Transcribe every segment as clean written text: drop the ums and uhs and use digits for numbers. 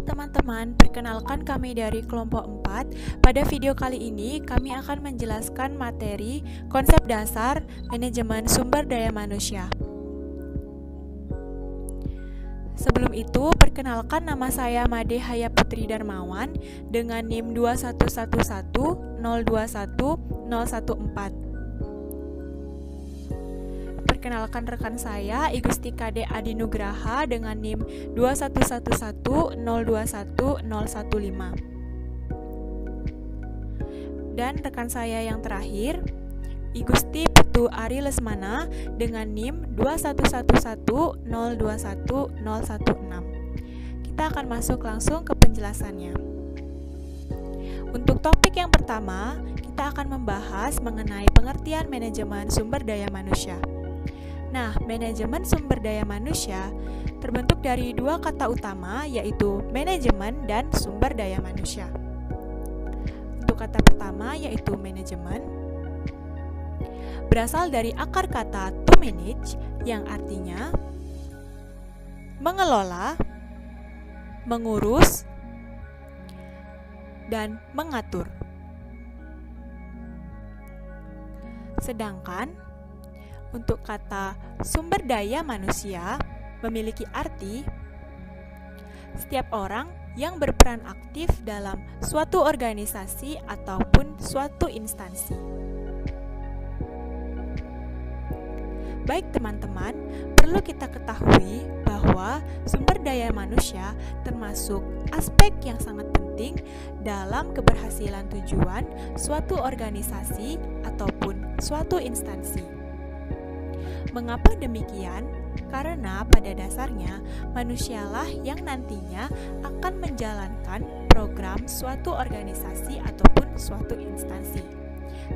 teman-teman, perkenalkan kami dari kelompok 4. Pada video kali ini, kami akan menjelaskan materi konsep dasar manajemen sumber daya manusia. Sebelum itu, perkenalkan nama saya Made Haya Putri Darmawan dengan NIM 21110210114. Perkenalkan rekan saya, I Gusti Kade Adi Nugraha dengan NIM 21110210115. Dan rekan saya yang terakhir, I Gusti Putu Ari Lesmana dengan NIM 21110210116. Kita akan masuk langsung ke penjelasannya. Untuk topik yang pertama, kita akan membahas mengenai pengertian manajemen sumber daya manusia. Nah, manajemen sumber daya manusia terbentuk dari dua kata utama, yaitu manajemen dan sumber daya manusia. Untuk kata pertama, yaitu manajemen, berasal dari akar kata to manage, yang artinya mengelola, mengurus, dan mengatur. Sedangkan untuk kata sumber daya manusia memiliki arti setiap orang yang berperan aktif dalam suatu organisasi ataupun suatu instansi. Baik teman-teman, perlu kita ketahui bahwa sumber daya manusia termasuk aspek yang sangat penting dalam keberhasilan tujuan suatu organisasi ataupun suatu instansi. Mengapa demikian? Karena pada dasarnya manusialah yang nantinya akan menjalankan program suatu organisasi ataupun suatu instansi.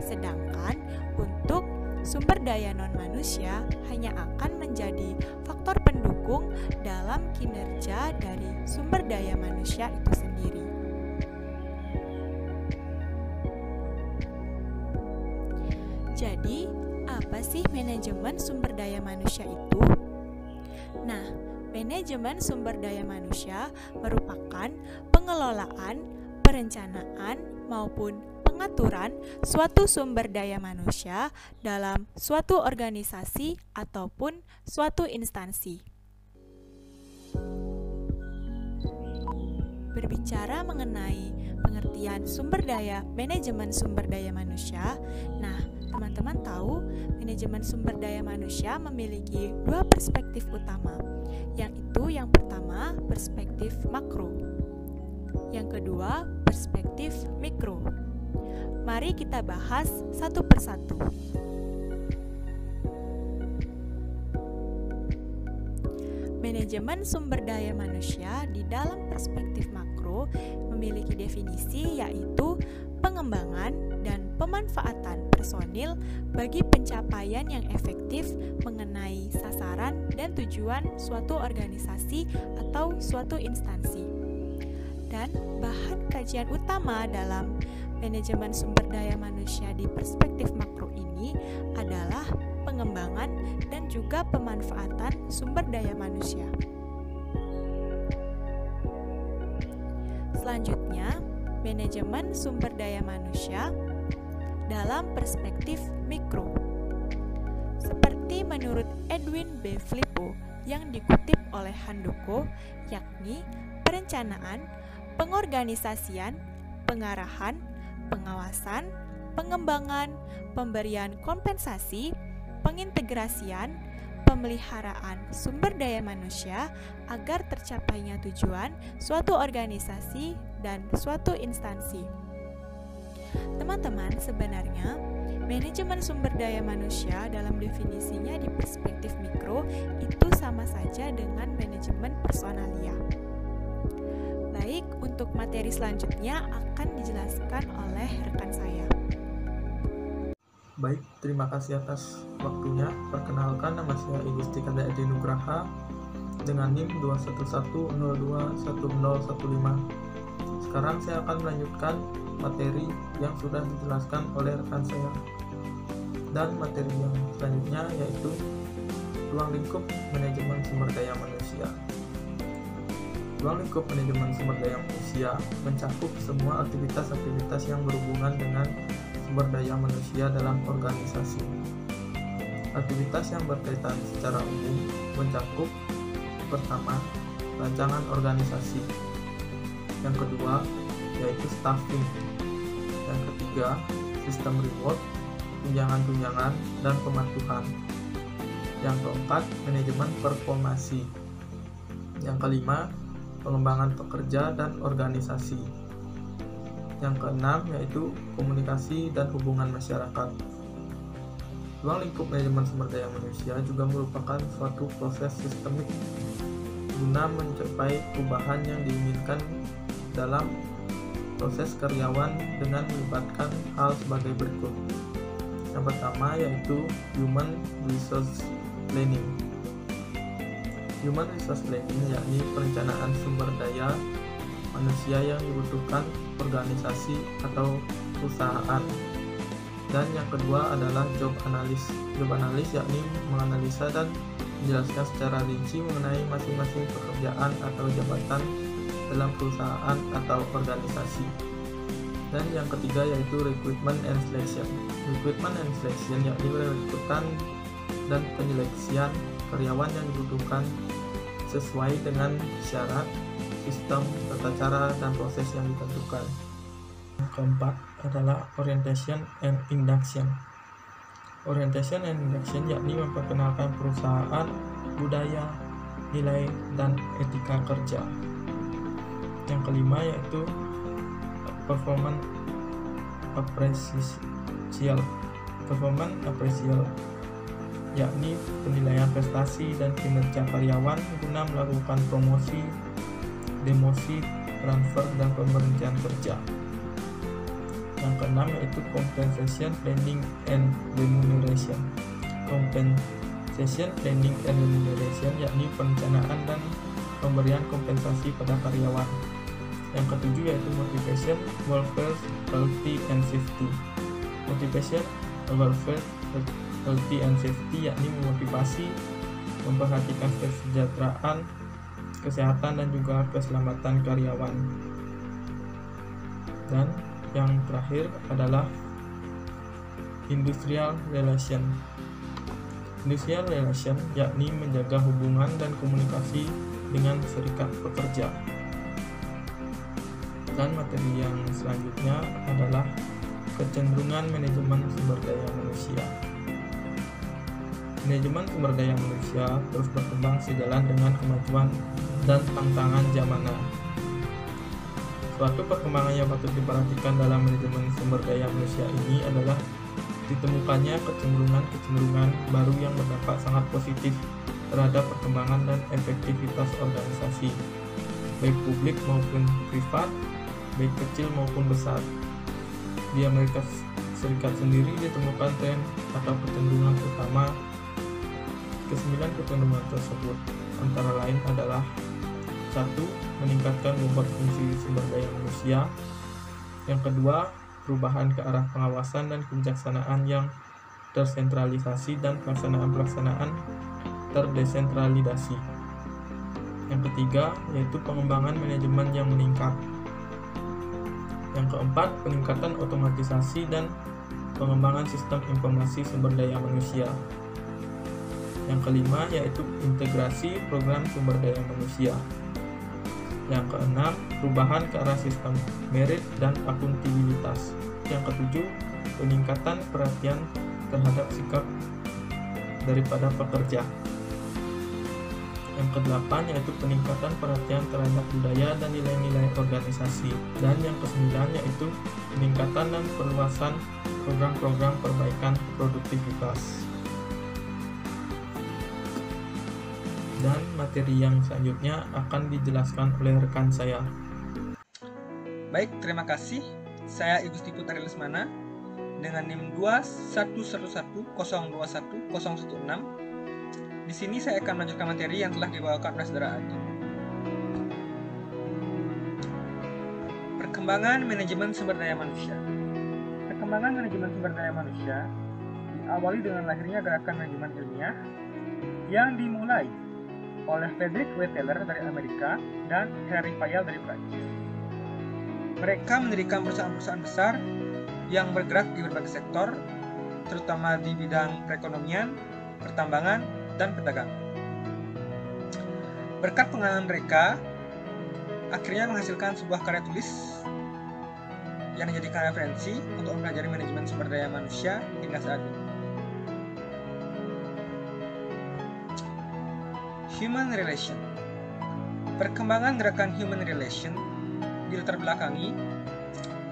Sedangkan untuk sumber daya non-manusia hanya akan menjadi faktor pendukung dalam kinerja dari sumber daya manusia itu sendiri. Jadi, apa sih manajemen sumber daya manusia itu? Nah, manajemen sumber daya manusia merupakan pengelolaan, perencanaan, maupun pengaturan suatu sumber daya manusia dalam suatu organisasi ataupun suatu instansi. Berbicara mengenai pengertian manajemen sumber daya manusia, nah, teman-teman tahu manajemen sumber daya manusia memiliki dua perspektif utama, yaitu yang pertama perspektif makro, yang kedua perspektif mikro. Mari kita bahas satu persatu. Manajemen sumber daya manusia di dalam perspektif makro memiliki definisi, yaitu pengembangan dan pemanfaatan personil bagi pencapaian yang efektif mengenai sasaran dan tujuan suatu organisasi atau suatu instansi. Dan bahan kajian utama dalam manajemen sumber daya manusia di perspektif makro ini adalah pengembangan dan juga pemanfaatan sumber daya manusia. Selanjutnya, manajemen sumber daya manusia dalam perspektif mikro. Seperti menurut Edwin B. Filippo yang dikutip oleh Handoko, yakni perencanaan, pengorganisasian, pengarahan, pengawasan, pengembangan, pemberian kompensasi, pengintegrasian, pemeliharaan sumber daya manusia agar tercapainya tujuan suatu organisasi dan suatu instansi. Teman-teman, sebenarnya manajemen sumber daya manusia dalam definisinya di perspektif mikro itu sama saja dengan manajemen personalia. Baik, untuk materi selanjutnya akan dijelaskan oleh rekan saya. Baik, terima kasih atas waktunya. Perkenalkan, nama saya I Gusti Kade Adi Nugraha dengan NIM 211021015. Sekarang saya akan melanjutkan materi yang sudah dijelaskan oleh rekan saya. Dan materi yang selanjutnya yaitu ruang lingkup manajemen sumber daya manusia. Ruang lingkup manajemen sumber daya manusia mencakup semua aktivitas-aktivitas yang berhubungan dengan sumber daya manusia dalam organisasi. Aktivitas yang berkaitan secara umum mencakup: pertama, rancangan organisasi. Yang kedua, yaitu staffing. Yang ketiga, sistem reward, tunjangan-tunjangan, dan pematuhan. Yang keempat, manajemen performasi. Yang kelima, pengembangan pekerja dan organisasi. Yang keenam, yaitu komunikasi dan hubungan masyarakat. Ruang lingkup manajemen sumber daya manusia juga merupakan suatu proses sistemik guna mencapai perubahan yang diinginkan dalam proses karyawan dengan melibatkan hal sebagai berikut. Yang pertama yaitu Human Resource Planning. Human Resource Planning yakni perencanaan sumber daya manusia yang dibutuhkan organisasi atau perusahaan. Dan yang kedua adalah Job Analysis. Job Analysis yakni menganalisa dan menjelaskan secara rinci mengenai masing-masing pekerjaan atau jabatan dalam perusahaan atau organisasi. Dan yang ketiga yaitu Recruitment and Selection. Recruitment and Selection yakni perekrutan dan penyeleksian karyawan yang dibutuhkan sesuai dengan syarat, sistem, tata cara, dan proses yang ditentukan. Yang keempat adalah Orientation and Induction. Orientation and Induction yakni memperkenalkan perusahaan, budaya, nilai, dan etika kerja. Yang kelima yaitu Performance Appraisal. Performance Appraisal yakni penilaian prestasi dan kinerja karyawan guna melakukan promosi, demosi, transfer, dan pemberhentian kerja. Yang keenam yaitu Compensation Planning and Remuneration. Compensation Planning and Remuneration yakni perencanaan dan pemberian kompensasi pada karyawan. Yang ketujuh yaitu Motivation, Welfare, Healthy, and Safety. Motivation, Welfare, Healthy, and Safety yakni memotivasi, memperhatikan kesejahteraan, kesehatan, dan juga keselamatan karyawan. Dan yang terakhir adalah Industrial Relation. Industrial Relation yakni menjaga hubungan dan komunikasi dengan serikat pekerja. Dan materi yang selanjutnya adalah kecenderungan manajemen sumber daya manusia. Manajemen sumber daya manusia terus berkembang sejalan dengan kemajuan dan tantangan zamannya. Suatu perkembangan yang patut diperhatikan dalam manajemen sumber daya manusia ini adalah ditemukannya kecenderungan baru yang berdampak sangat positif terhadap perkembangan dan efektivitas organisasi, baik publik maupun privat, baik kecil maupun besar. Di Amerika Serikat sendiri ditemukan tren atau kecenderungan utama. Kesembilan kecenderungan tersebut antara lain adalah: 1. Meningkatkan bobot fungsi sumber daya manusia. Yang kedua, perubahan ke arah pengawasan dan kebijaksanaan yang tersentralisasi dan pelaksanaan terdesentralisasi. Yang ketiga, yaitu pengembangan manajemen yang meningkat. Yang keempat, peningkatan otomatisasi dan pengembangan sistem informasi sumber daya manusia. Yang kelima, yaitu integrasi program sumber daya manusia. Yang keenam, perubahan ke arah sistem merit dan akuntabilitas. Yang ketujuh, peningkatan perhatian terhadap sikap daripada pekerja. Yang kedelapan yaitu peningkatan perhatian terhadap budaya dan nilai-nilai organisasi. Dan yang kesembilan yaitu peningkatan dan perluasan program-program perbaikan produktivitas. Dan materi yang selanjutnya akan dijelaskan oleh rekan saya. Baik, terima kasih. Saya Igusti Putari Lesmana dengan NIM 21110210116. Di sini saya akan melanjutkan materi yang telah dibawakan oleh Saudara Adi. Perkembangan manajemen sumber daya manusia. Perkembangan manajemen sumber daya manusia diawali dengan lahirnya gerakan manajemen ilmiah yang dimulai oleh Frederick W. Taylor dari Amerika dan Henry Fayol dari Prancis. Mereka mendirikan perusahaan-perusahaan besar yang bergerak di berbagai sektor, terutama di bidang perekonomian, pertambangan, dan perdagangan. Berkat pengalaman mereka, akhirnya menghasilkan sebuah karya tulis yang dijadikan referensi untuk mempelajari manajemen sumber daya manusia hingga saat ini. Human Relation. Perkembangan gerakan Human Relation dilatar belakangi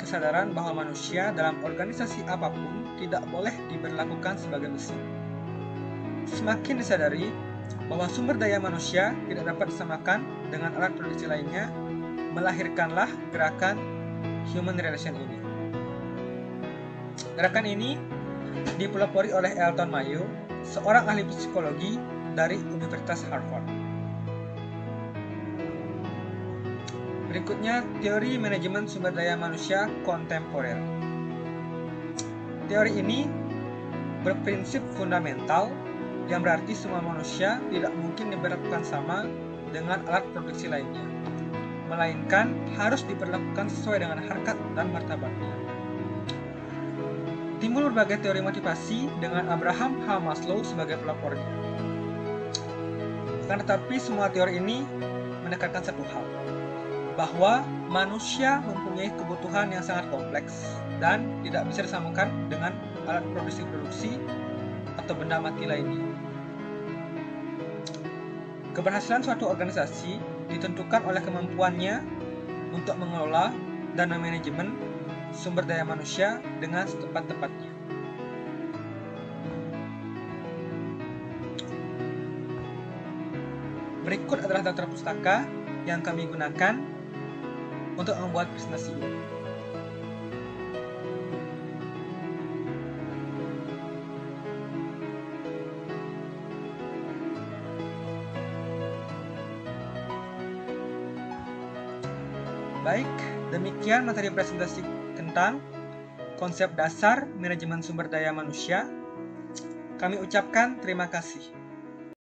kesadaran bahwa manusia dalam organisasi apapun tidak boleh diberlakukan sebagai mesin. Semakin disadari bahwa sumber daya manusia tidak dapat disamakan dengan alat produksi lainnya, melahirkanlah gerakan Human Relation ini. Gerakan ini dipelopori oleh Elton Mayo, seorang ahli psikologi dari Universitas Harvard. Berikutnya, teori manajemen sumber daya manusia kontemporer. Teori ini berprinsip fundamental yang berarti semua manusia tidak mungkin diperlakukan sama dengan alat produksi lainnya, melainkan harus diperlakukan sesuai dengan harkat dan martabatnya. Timbul berbagai teori motivasi dengan Abraham H. Maslow sebagai pelopornya. Tetapi semua teori ini menekankan satu hal, bahwa manusia mempunyai kebutuhan yang sangat kompleks dan tidak bisa disamakan dengan alat produksi atau benda mati lainnya. Keberhasilan suatu organisasi ditentukan oleh kemampuannya untuk mengelola dan memanajemen sumber daya manusia dengan setepat-tepatnya. Berikut adalah daftar pustaka yang kami gunakan untuk membuat presentasi ini. Baik, demikian materi presentasi tentang konsep dasar manajemen sumber daya manusia. Kami ucapkan terima kasih.